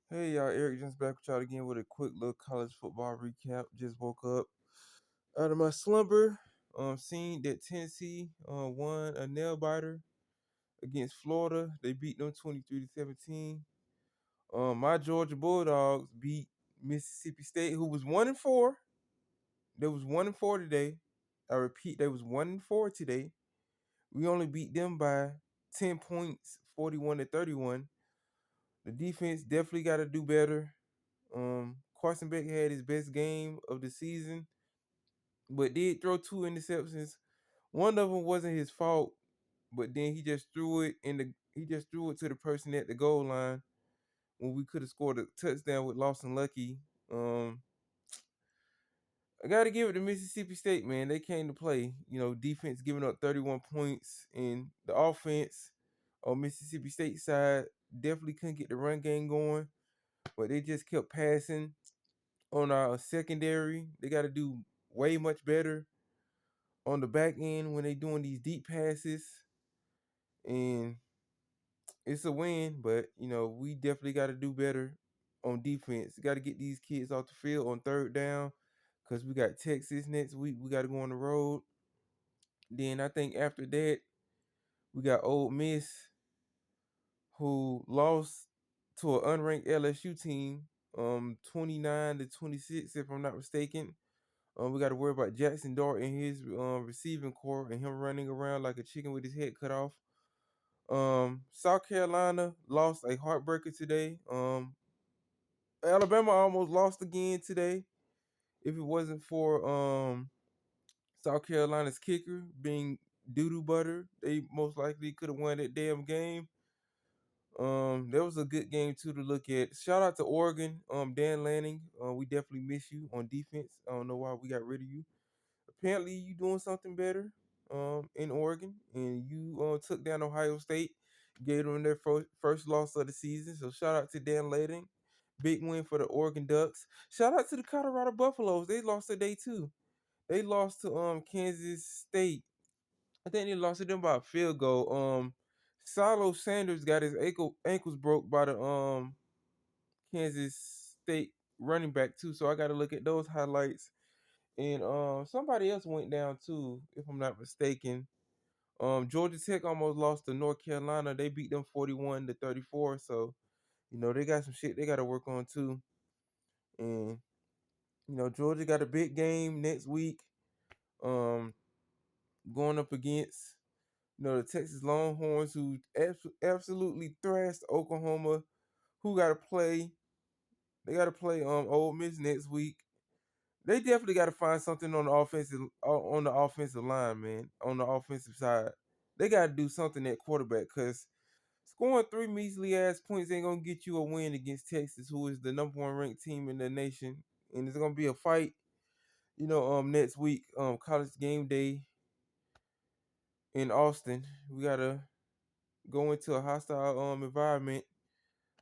Hey y'all, Eric just back with y'all again with a quick little college football recap. Just woke up out of my slumber. Seen that Tennessee won a nail biter against Florida. They beat them 23-17. My Georgia Bulldogs beat Mississippi State, who was 1-4. They was 1-4 today. I repeat, they was 1-4 today. We only beat them by 10 points, 41-31. The defense definitely got to do better. Carson Beck had his best game of the season, but did throw two interceptions. One of them wasn't his fault, but then he just threw it to the person at the goal line when we could have scored a touchdown with Lawson Lucky. I got to give it to Mississippi State, man. They came to play. Defense giving up 31 points, and the offense on Mississippi State side definitely couldn't get the run game going, but they just kept passing. On our secondary, they got to do way much better on the back end when they doing these deep passes. And it's a win, but we definitely got to do better on defense. Got to get these kids off the field on third down because we got Texas next week. We got to go on the road. Then I think after that we got Ole Miss, who lost to an unranked LSU team, 29-26, if I'm not mistaken. We got to worry about Jackson Dart and his receiving core and him running around like a chicken with his head cut off. South Carolina lost a heartbreaker today. Alabama almost lost again today. If it wasn't for South Carolina's kicker being doo-doo butter, they most likely could have won that damn game. That was a good game too to look at. Shout out to Oregon, Dan Lanning. We definitely miss you on defense. I don't know why we got rid of you. Apparently you doing something better in Oregon, and you took down Ohio State, gave them their first loss of the season. So shout out to Dan Lading. Big win for the Oregon Ducks. Shout out to the Colorado Buffaloes. They lost today too. They lost to Kansas State. I think they lost to them by a field goal. Silo Sanders got his ankles broke by the Kansas State running back too. So I got to look at those highlights. And somebody else went down too, if I'm not mistaken. Georgia Tech almost lost to North Carolina. They beat them 41-34. So, they got some shit they gotta work on too. And, Georgia got a big game next week. Um, Going up against, the Texas Longhorns, who absolutely thrashed Oklahoma, who gotta play. They gotta play Ole Miss next week. They definitely got to find something on the offensive line, man. On the offensive side, they got to do something at quarterback because scoring three measly ass points ain't gonna get you a win against Texas, who is the number one ranked team in the nation, and it's gonna be a fight. Next week, college game day in Austin, we gotta go into a hostile environment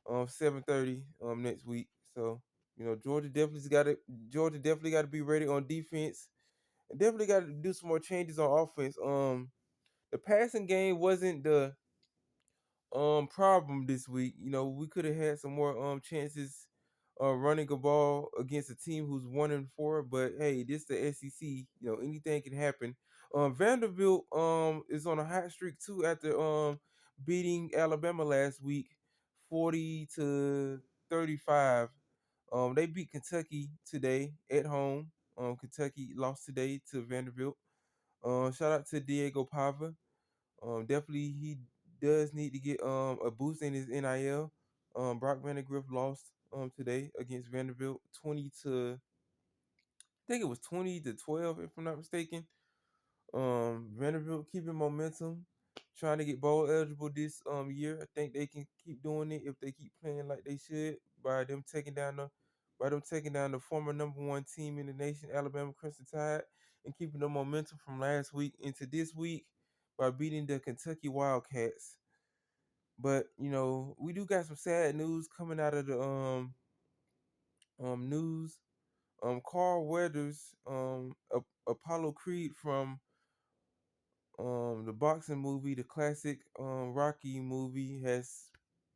7:30 next week. So Georgia definitely got to be ready on defense. And definitely got to do some more changes on offense. The passing game wasn't the problem this week. We could have had some more chances running a ball against a team who's 1-4. But hey, this is the SEC. Anything can happen. Vanderbilt is on a hot streak too after beating Alabama last week, 40-35. They beat Kentucky today at home. Kentucky lost today to Vanderbilt. Shout out to Diego Pava. Definitely he does need to get a boost in his NIL. Brock Vandegrift lost today against Vanderbilt I think it was 20-12 if I'm not mistaken. Vanderbilt keeping momentum, trying to get bowl eligible this year. I think they can keep doing it if they keep playing like they should by them taking down the former number one team in the nation, Alabama Crimson Tide, and keeping the momentum from last week into this week by beating the Kentucky Wildcats. But we do got some sad news coming out of the news. Carl Weathers, Apollo Creed from the boxing movie, the classic Rocky movie, has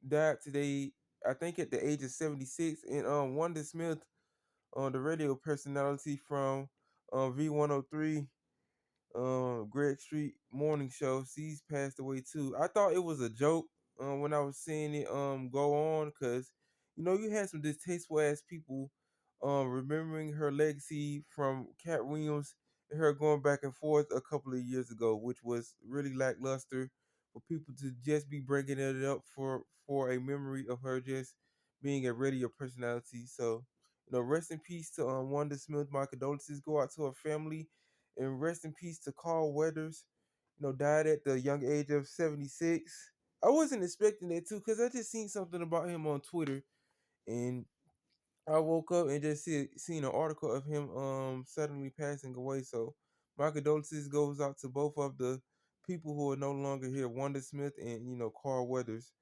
died today I think at the age of 76. And Wanda Smith, the radio personality from V103, Greg Street morning show, she's passed away too. I thought it was a joke when I was seeing it go on, because you had some distasteful ass people remembering her legacy from Cat Williams and her going back and forth a couple of years ago, which was really lackluster for people to just be bringing it up for a memory of her just being a radio personality. So rest in peace to Wanda Smith. My condolences go out to her family, and rest in peace to Carl Weathers. Died at the young age of 76. I wasn't expecting that too, because I just seen something about him on Twitter, and I woke up and just seen an article of him suddenly passing away. So my condolences goes out to both of the people who are no longer here, Wanda Smith and Carl Weathers.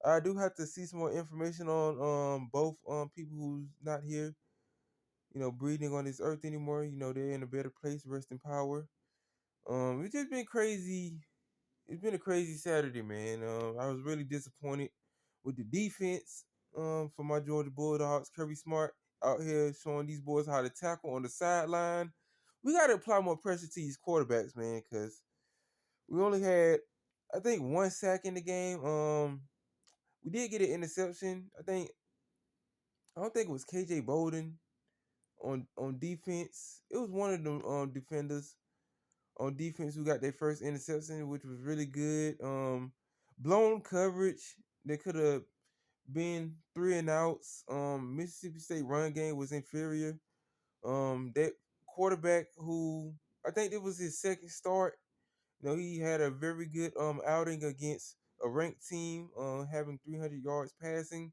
I do have to see some more information on both people who's not here, breathing on this earth anymore. They're in a better place, rest in power. It's just been crazy. It's been a crazy Saturday, man. I was really disappointed with the defense for my Georgia Bulldogs. Kirby Smart out here showing these boys how to tackle on the sideline. We got to apply more pressure to these quarterbacks, man, because we only had, I think, one sack in the game. We did get an interception. I don't think it was KJ Bolden on defense. It was one of them defenders on defense who got their first interception, which was really good. Blown coverage. They could have been three and outs. Mississippi State run game was inferior. That quarterback who I think it was his second start. He had a very good outing against a ranked team, having 300 yards passing.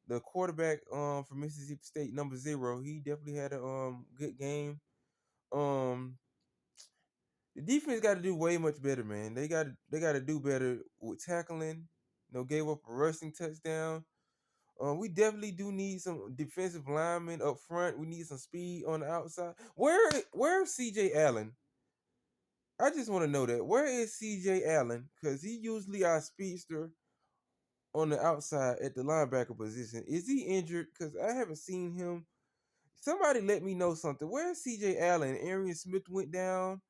The quarterback from Mississippi State, number 0, he definitely had a good game. Um, the defense got to do way much better, man. They got to do better with tackling. Gave up a rushing touchdown. We definitely do need some defensive linemen up front. We need some speed on the outside. Where's CJ Allen? I just want to know that. Where is CJ Allen? Because he usually our speedster on the outside at the linebacker position. Is he injured? Because I haven't seen him. Somebody let me know something. Where's CJ Allen? Arian Smith went down.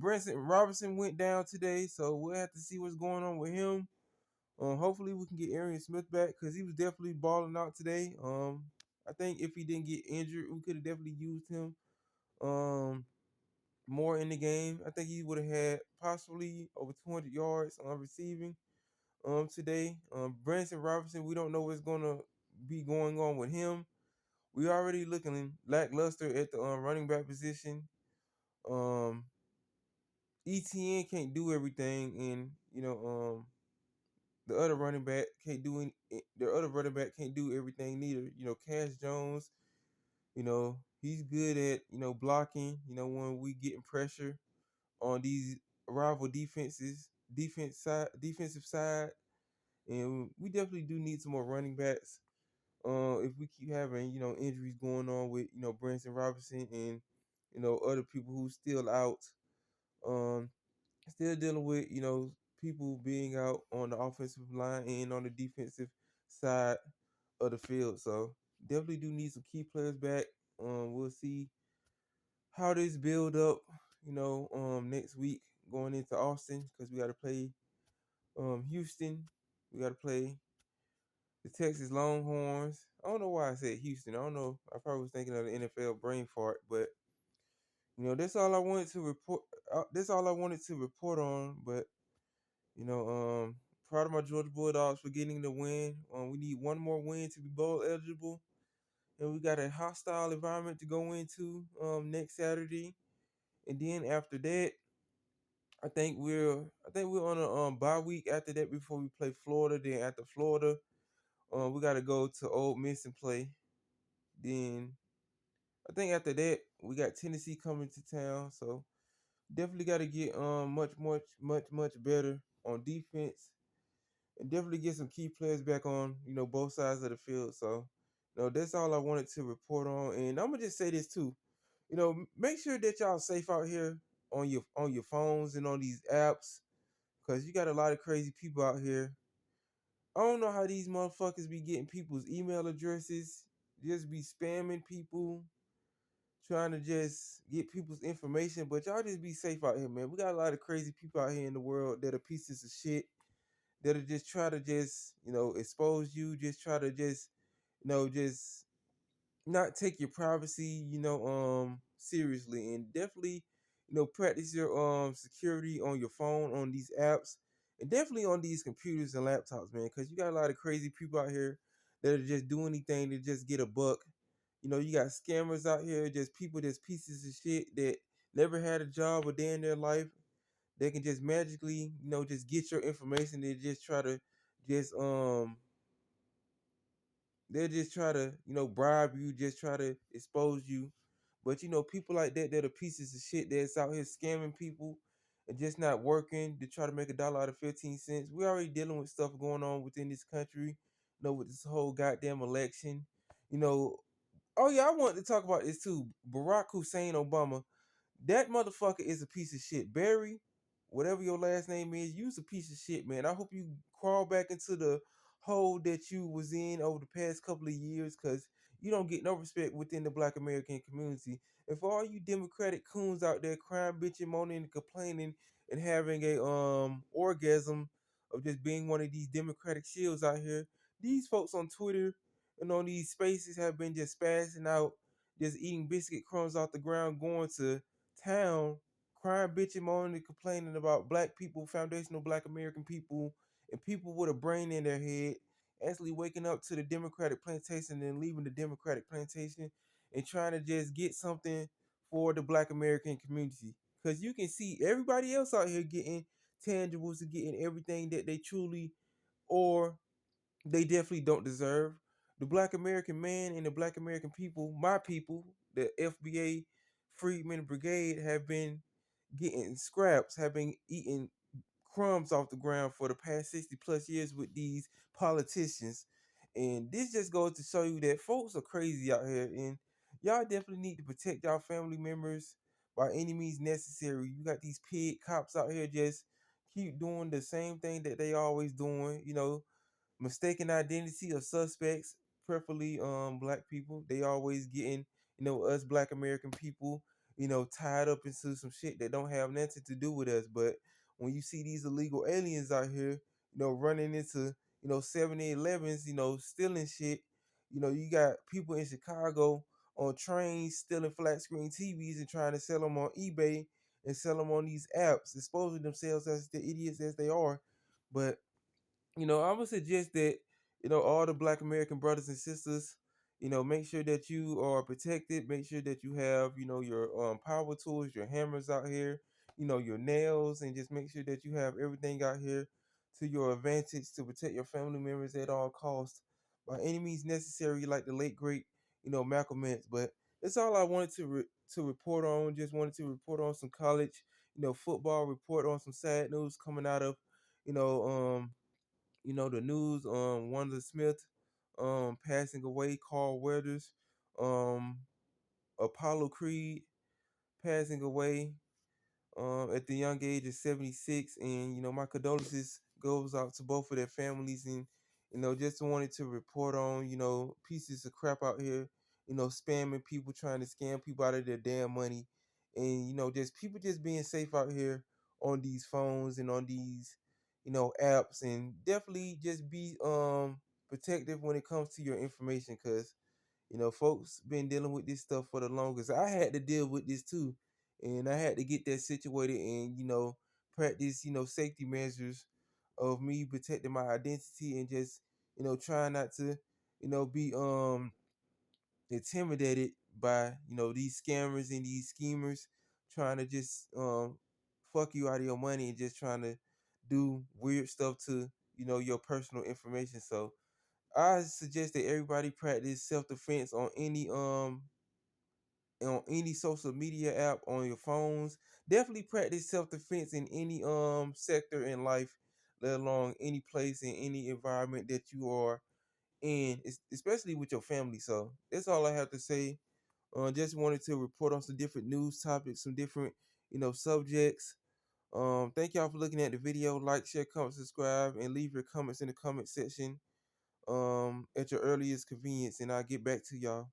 Branson Robinson went down today, so we'll have to see what's going on with him. Hopefully we can get Arian Smith back, because he was definitely balling out today. I think if he didn't get injured, we could have definitely used him more in the game. I think he would have had possibly over 200 yards on receiving today. Branson Robinson, we don't know what's gonna be going on with him. We already looking lackluster at the running back position. Um, ETN can't do everything, and the other running back can't do the other running back can't do everything neither. Cash Jones, he's good at blocking. When we getting pressure on these rival defensive side, and we definitely do need some more running backs. If we keep having injuries going on with Branson Robinson and other people who's still out, um, still dealing with people being out on the offensive line and on the defensive side of the field. So definitely do need some key players back. We'll see how this build up, next week going into Austin, because we got to play Houston. We got to play the Texas Longhorns. I don't know why I said Houston. I don't know. I probably was thinking of the NFL brain fart, but that's all I wanted to report. That's all I wanted to report on. But you know, proud of my Georgia Bulldogs for getting the win. We need one more win to be bowl eligible, and we got a hostile environment to go into next Saturday. And then after that, I think we're on a bye week after that before we play Florida. Then after Florida, we got to go to Ole Miss and play. Then I think after that we got Tennessee coming to town. So definitely got to get much better on defense, and definitely get some key players back on both sides of the field. So that's all I wanted to report on. And I'm gonna just say this too. Make sure that y'all safe out here on your phones and on these apps, because you got a lot of crazy people out here I don't know how these motherfuckers be getting people's email addresses, just be spamming people, trying to just get people's information. But y'all just be safe out here, man. We got a lot of crazy people out here in the world that are pieces of shit that'll just try to just, expose you, just try to just, just not take your privacy, seriously, and definitely, practice your security on your phone, on these apps, and definitely on these computers and laptops, man, because you got a lot of crazy people out here that are just do anything to just get a buck. You got scammers out here, just people, just pieces of shit that never had a job a day in their life. They can just magically, just get your information. They just try to just they'll just try to, bribe you, just try to expose you. But people like that are pieces of shit that's out here scamming people and just not working to try to make a dollar out of 15 cents. We're already dealing with stuff going on within this country, with this whole goddamn election. You know, oh yeah, I wanted to talk about this too. Barack Hussein Obama, that motherfucker is a piece of shit. Barry, whatever your last name is, you's a piece of shit, man. I hope you crawl back into the hole that you was in over the past couple of years, because you don't get no respect within the Black American community. And for all you Democratic coons out there crying, bitching, moaning, and complaining, and having a orgasm of just being one of these Democratic shields out here, these folks on Twitter and on these spaces have been just spazzing out, just eating biscuit crumbs off the ground, going to town, crying, bitching, moaning, and complaining about black people, foundational black American people, and people with a brain in their head, actually waking up to the Democratic plantation and leaving the Democratic plantation and trying to just get something for the black American community. Because you can see everybody else out here getting tangibles and getting everything that they truly or they definitely don't deserve. The black American man and the black American people, my people, the FBA Freedmen Brigade, have been getting scraps, have been eating crumbs off the ground for the past 60 plus years with these politicians. And this just goes to show you that folks are crazy out here, and y'all definitely need to protect y'all family members by any means necessary. You got these pig cops out here just keep doing the same thing that they always doing, mistaken identity of suspects, preferably black people. They always getting, us black American people, tied up into some shit that don't have nothing to do with us. But when you see these illegal aliens out here, running into, 7-Elevens, stealing shit, you got people in Chicago on trains stealing flat screen TVs and trying to sell them on eBay and sell them on these apps, exposing themselves as the idiots as they are. But I would suggest that, all the black American brothers and sisters, make sure that you are protected. Make sure that you have, your power tools, your hammers out here, your nails, and just make sure that you have everything out here to your advantage to protect your family members at all costs by any means necessary, like the late great, Malcolm X. But that's all I wanted to report on. Just wanted to report on some college, football, report on some sad news coming out of, you know, the news on Wanda Smith passing away, Carl Weathers, um, Apollo Creed passing away at the young age of 76. And, my condolences goes out to both of their families. And, just wanted to report on, pieces of crap out here, spamming people, trying to scam people out of their damn money. And, just people just being safe out here on these phones and on these, apps. And definitely just be protective when it comes to your information, because folks been dealing with this stuff for the longest. I had to deal with this too, and I had to get that situated and practice safety measures of me protecting my identity and just trying not to be intimidated by these scammers and these schemers trying to just fuck you out of your money and just trying to do weird stuff to your personal information. So I suggest that everybody practice self defense on any social media app on your phones. Definitely practice self defense in any sector in life, let alone any place in any environment that you are in, especially with your family. So that's all I have to say. Just wanted to report on some different news topics, some different subjects. Thank y'all for looking at the video. Like, share, comment, subscribe, and leave your comments in the comment section at your earliest convenience, and I'll get back to y'all.